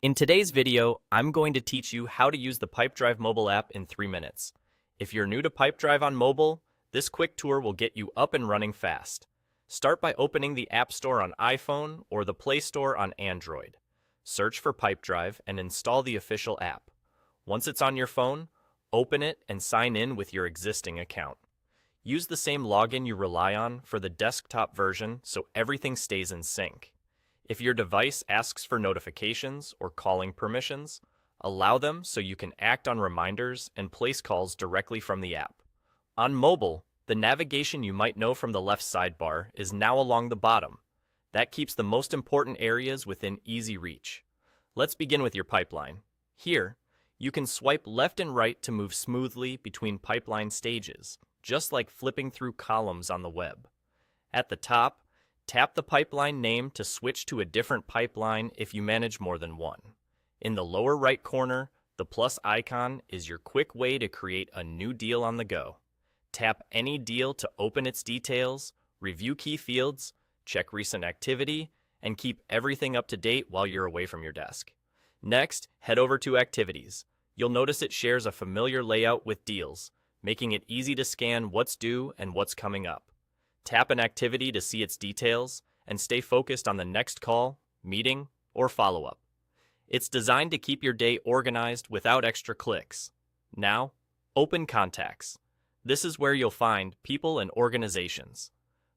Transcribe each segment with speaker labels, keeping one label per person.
Speaker 1: In today's video, I'm going to teach you how to use the Pipedrive mobile app in 3 minutes. If you're new to Pipedrive on mobile, this quick tour will get you up and running fast. Start by opening the App Store on iPhone or the Play Store on Android. Search for Pipedrive and install the official app. Once it's on your phone, open it and sign in with your existing account. Use the same login you rely on for the desktop version so everything stays in sync. If your device asks for notifications or calling permissions, allow them so you can act on reminders and place calls directly from the app. On mobile, the navigation you might know from the left sidebar is now along the bottom. That keeps the most important areas within easy reach. Let's begin with your pipeline. Here, you can swipe left and right to move smoothly between pipeline stages, just like flipping through columns on the web. At the top, tap the pipeline name to switch to a different pipeline if you manage more than one. In the lower right corner, the plus icon is your quick way to create a new deal on the go. Tap any deal to open its details, review key fields, check recent activity, and keep everything up to date while you're away from your desk. Next, head over to Activities. You'll notice it shares a familiar layout with deals, making it easy to scan what's due and what's coming up. Tap an activity to see its details and stay focused on the next call, meeting, or follow-up. It's designed to keep your day organized without extra clicks. Now, open Contacts. This is where you'll find people and organizations.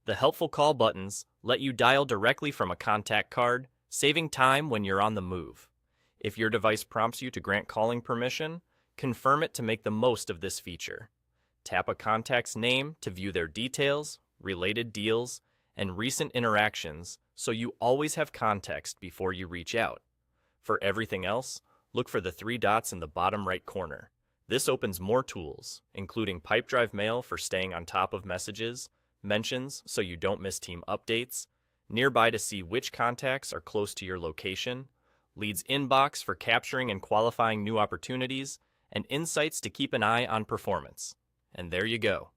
Speaker 1: The helpful call buttons let you dial directly from a contact card, saving time when you're on the move. If your device prompts you to grant calling permission, confirm it to make the most of this feature. Tap a contact's name to view their details, related deals, and recent interactions so you always have context before you reach out. For everything else, look for the 3 dots in the bottom right corner. This opens more tools, including Pipedrive Mail for staying on top of messages, mentions so you don't miss team updates, nearby to see which contacts are close to your location, Leads Inbox for capturing and qualifying new opportunities, and Insights to keep an eye on performance. And there you go.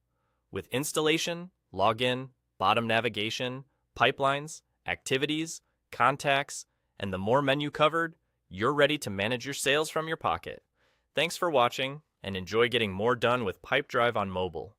Speaker 1: With installation, login, bottom navigation, pipelines, activities, contacts, and the more menu covered, you're ready to manage your sales from your pocket. Thanks for watching, and enjoy getting more done with Pipedrive on mobile.